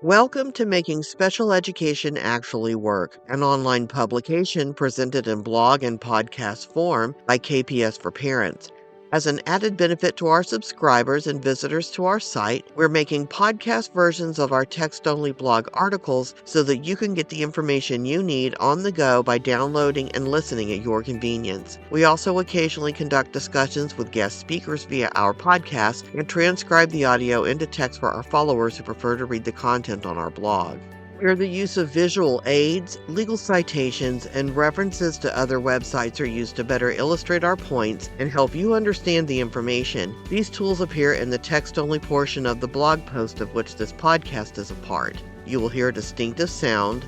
Welcome to Making Special Education Actually Work, an online publication presented in blog and podcast form by KPS for Parents. As an added benefit to our subscribers and visitors to our site, we're making podcast versions of our text-only blog articles so that you can get the information you need on the go by downloading and listening at your convenience. We also occasionally conduct discussions with guest speakers via our podcast and transcribe the audio into text for our followers who prefer to read the content on our blog. Where the use of visual aids, legal citations, and references to other websites are used to better illustrate our points and help you understand the information, these tools appear in the text-only portion of the blog post of which this podcast is a part. You will hear a distinctive sound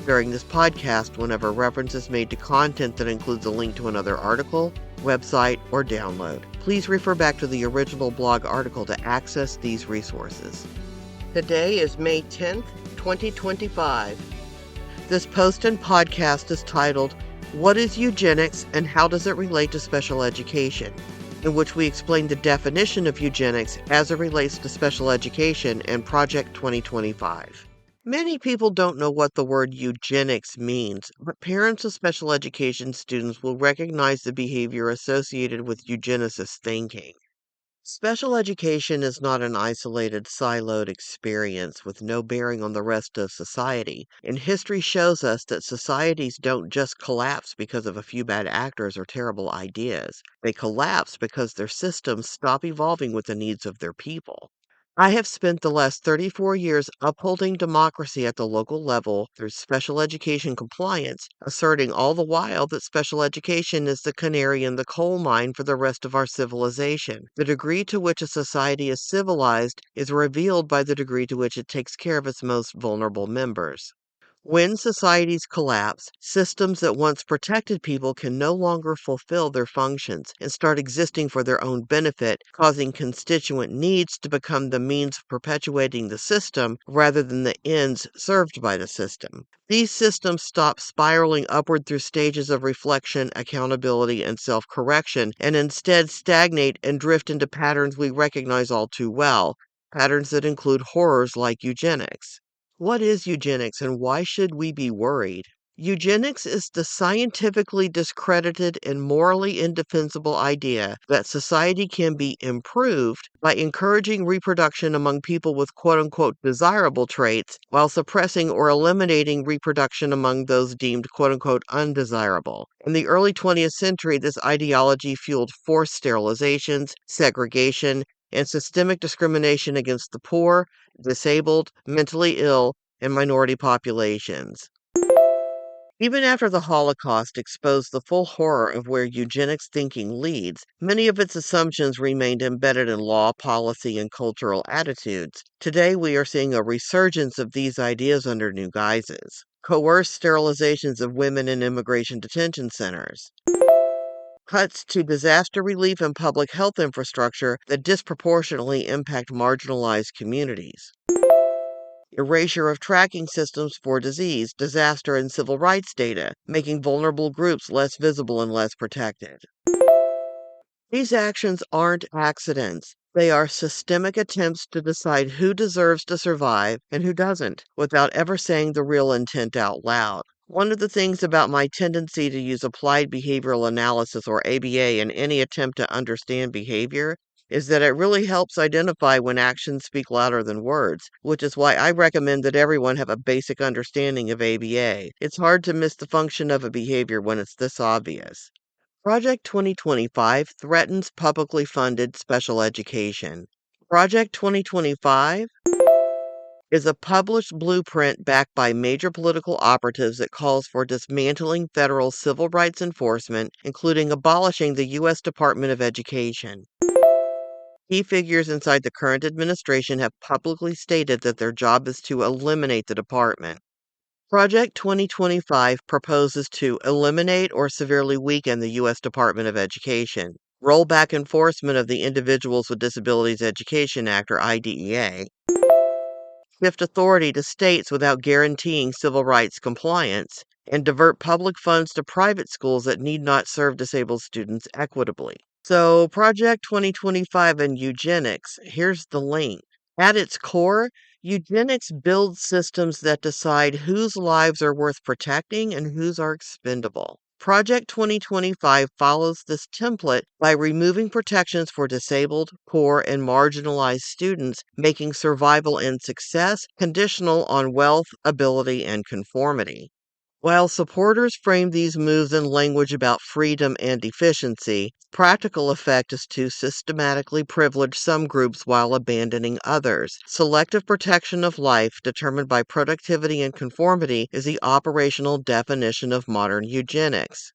during this podcast whenever reference is made to content that includes a link to another article, website, or download. Please refer back to the original blog article to access these resources. Today is May 10th, 2025. This post and podcast is titled, What is Eugenics and How Does It Relate to Special Education?, in which we explain the definition of eugenics as it relates to special education and Project 2025. Many people don't know what the word eugenics means, but parents of special education students will recognize the behavior associated with eugenicist thinking. Special education is not an isolated, siloed experience with no bearing on the rest of society, and history shows us that societies don't just collapse because of a few bad actors or terrible ideas. They collapse because their systems stop evolving with the needs of their people. I have spent the last 34 years upholding democracy at the local level through special education compliance, asserting all the while that special education is the canary in the coal mine for the rest of our civilization. The degree to which a society is civilized is revealed by the degree to which it takes care of its most vulnerable members. When societies collapse, systems that once protected people can no longer fulfill their functions and start existing for their own benefit, causing constituent needs to become the means of perpetuating the system rather than the ends served by the system. These systems stop spiraling upward through stages of reflection, accountability, and self-correction, and instead stagnate and drift into patterns we recognize all too well, patterns that include horrors like eugenics. What is eugenics and why should we be worried? Eugenics is the scientifically discredited and morally indefensible idea that society can be improved by encouraging reproduction among people with quote unquote desirable traits while suppressing or eliminating reproduction among those deemed quote unquote undesirable. In the early 20th century, this ideology fueled forced sterilizations, segregation, and systemic discrimination against the poor, disabled, mentally ill, and minority populations. Even after the Holocaust exposed the full horror of where eugenics thinking leads, many of its assumptions remained embedded in law, policy, and cultural attitudes. Today, we are seeing a resurgence of these ideas under new guises. Coerced sterilizations of women in immigration detention centers, cuts to disaster relief and public health infrastructure that disproportionately impact marginalized communities, erasure of tracking systems for disease, disaster, and civil rights data, making vulnerable groups less visible and less protected. These actions aren't accidents. They are systemic attempts to decide who deserves to survive and who doesn't, without ever saying the real intent out loud. One of the things about my tendency to use applied behavioral analysis or ABA in any attempt to understand behavior is that it really helps identify when actions speak louder than words, which is why I recommend that everyone have a basic understanding of ABA. It's hard to miss the function of a behavior when it's this obvious. Project 2025 threatens publicly funded special education. Project 2025 is a published blueprint backed by major political operatives that calls for dismantling federal civil rights enforcement, including abolishing the U.S. Department of Education. Key figures inside the current administration have publicly stated that their job is to eliminate the department. Project 2025 proposes to eliminate or severely weaken the U.S. Department of Education, roll back enforcement of the Individuals with Disabilities Education Act or IDEA, shift authority to states without guaranteeing civil rights compliance, and divert public funds to private schools that need not serve disabled students equitably. So, Project 2025 and eugenics, here's the link. At its core, Eugenics builds systems that decide whose lives are worth protecting and whose are expendable. Project 2025 follows this template by removing protections for disabled, poor, and marginalized students, making survival and success conditional on wealth, ability, and conformity. While supporters frame these moves in language about freedom and efficiency, practical effect is to systematically privilege some groups while abandoning others. Selective protection of life, determined by productivity and conformity, is the operational definition of modern eugenics.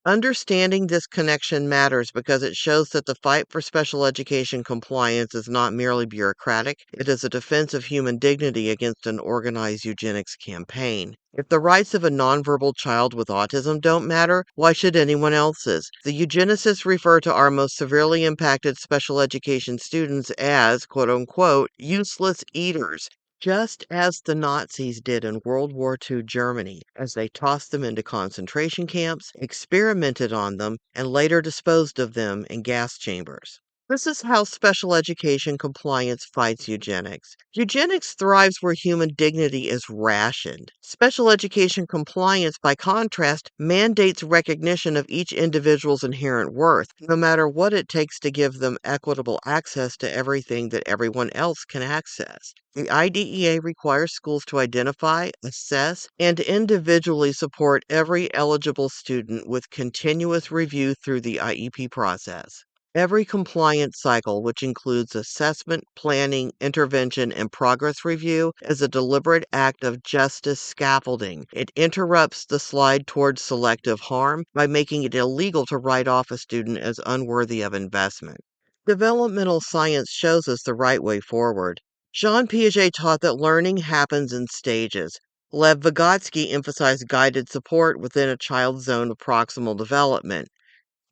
Understanding this connection matters because it shows that the fight for special education compliance is not merely bureaucratic, it is a defense of human dignity against an organized eugenics campaign. If the rights of a nonverbal child with autism don't matter, why should anyone else's? The eugenicists refer to our most severely impacted special education students as, quote unquote, useless eaters, just as the Nazis did in World War II Germany, as they tossed them into concentration camps, experimented on them, and later disposed of them in gas chambers. This is how special education compliance fights eugenics. Eugenics thrives where human dignity is rationed. Special education compliance, by contrast, mandates recognition of each individual's inherent worth, no matter what it takes to give them equitable access to everything that everyone else can access. The IDEA requires schools to identify, assess, and individually support every eligible student with continuous review through the IEP process. Every compliance cycle, which includes assessment, planning, intervention, and progress review, is a deliberate act of justice scaffolding. It interrupts the slide towards selective harm by making it illegal to write off a student as unworthy of investment. Developmental science shows us the right way forward. Jean Piaget taught that learning happens in stages. Lev Vygotsky emphasized guided support within a child's zone of proximal development.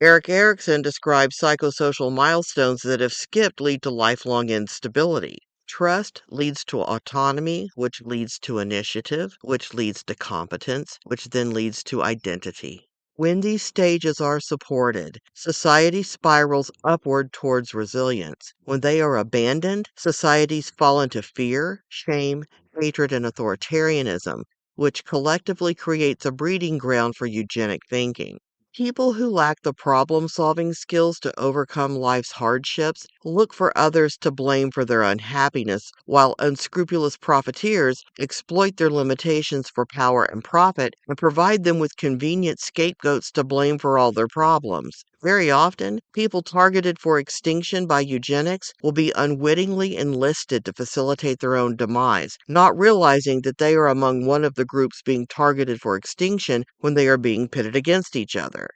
Eric Erikson describes psychosocial milestones that, if skipped, lead to lifelong instability. Trust leads to autonomy, which leads to initiative, which leads to competence, which then leads to identity. When these stages are supported, society spirals upward towards resilience. When they are abandoned, societies fall into fear, shame, hatred, and authoritarianism, which collectively creates a breeding ground for eugenic thinking. People who lack the problem solving skills to overcome life's hardships look for others to blame for their unhappiness, while unscrupulous profiteers exploit their limitations for power and profit and provide them with convenient scapegoats to blame for all their problems. Very often, people targeted for extinction by eugenics will be unwittingly enlisted to facilitate their own demise, not realizing that they are among one of the groups being targeted for extinction when they are being pitted against each other.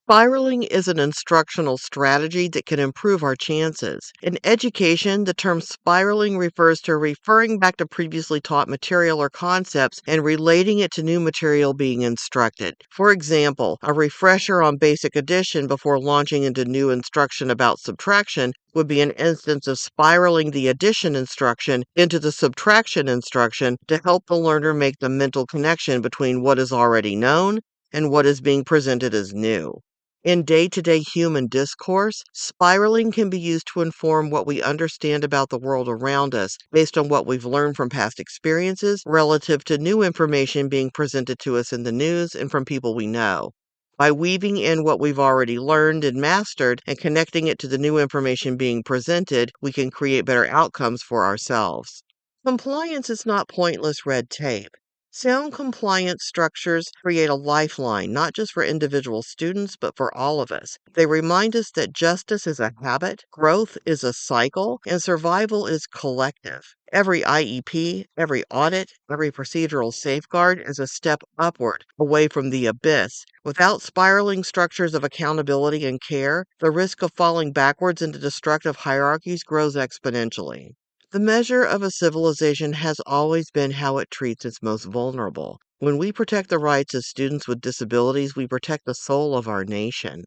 Spiraling is an instructional strategy that can improve our chances. In education, the term spiraling refers to referring back to previously taught material or concepts and relating it to new material being instructed. For example, a refresher on basic addition before launching into new instruction about subtraction would be an instance of spiraling the addition instruction into the subtraction instruction to help the learner make the mental connection between what is already known and what is being presented as new. In day to day human discourse, spiraling can be used to inform what we understand about the world around us based on what we've learned from past experiences relative to new information being presented to us in the news and from people we know. By weaving in what we've already learned and mastered and connecting it to the new information being presented, we can create better outcomes for ourselves. Compliance is not pointless red tape. Sound compliance structures create a lifeline, not just for individual students, but for all of us. They remind us that justice is a habit, growth is a cycle, and survival is collective. Every IEP, every audit, every procedural safeguard is a step upward, away from the abyss. Without spiraling structures of accountability and care, the risk of falling backwards into destructive hierarchies grows exponentially. The measure of a civilization has always been how it treats its most vulnerable. When we protect the rights of students with disabilities, we protect the soul of our nation.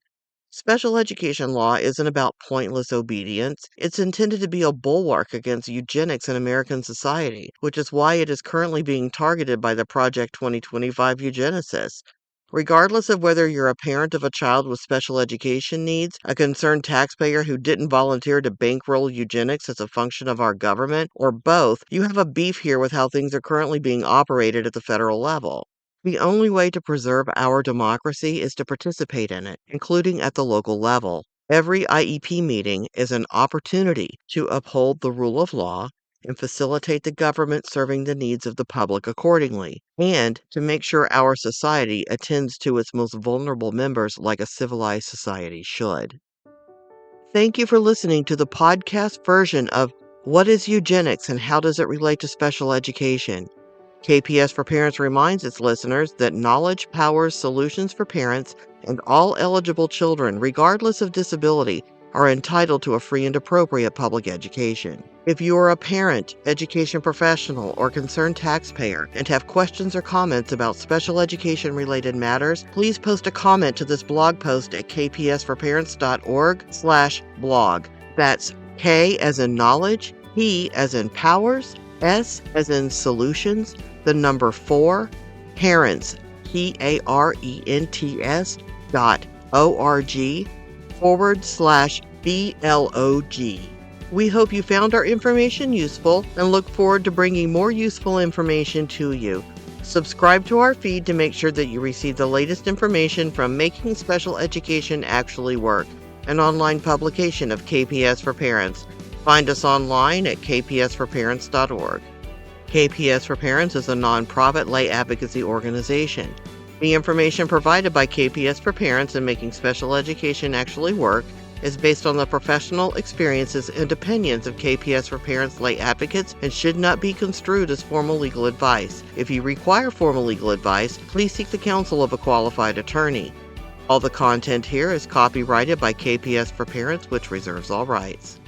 Special education law isn't about pointless obedience. It's intended to be a bulwark against eugenics in American society, which is why it is currently being targeted by the Project 2025 eugenicists. Regardless of whether you're a parent of a child with special education needs, a concerned taxpayer who didn't volunteer to bankroll eugenics as a function of our government, or both, you have a beef here with how things are currently being operated at the federal level. The only way to preserve our democracy is to participate in it, including at the local level. Every IEP meeting is an opportunity to uphold the rule of law and facilitate the government serving the needs of the public accordingly, and to make sure our society attends to its most vulnerable members like a civilized society should. Thank you for listening to the podcast version of What is Eugenics and How Does It Relate to Special Education? KPS for Parents reminds its listeners that knowledge powers solutions for parents, and all eligible children, regardless of disability, are entitled to a free and appropriate public education. If you are a parent, education professional, or concerned taxpayer and have questions or comments about special education related matters, please post a comment to this blog post at kpsforparents.org/blog. That's K as in knowledge, P as in powers, S as in solutions, the number 4, parents, parents.org/BLOG. We hope you found our information useful and look forward to bringing more useful information to you. Subscribe to our feed to make sure that you receive the latest information from Making Special Education Actually Work, an online publication of KPS for Parents. Find us online at kpsforparents.org. KPS for Parents is a nonprofit lay advocacy organization. The information provided by KPS for Parents in Making Special Education Actually Work is based on the professional experiences and opinions of KPS for Parents lay advocates and should not be construed as formal legal advice. If you require formal legal advice, please seek the counsel of a qualified attorney. All the content here is copyrighted by KPS for Parents, which reserves all rights.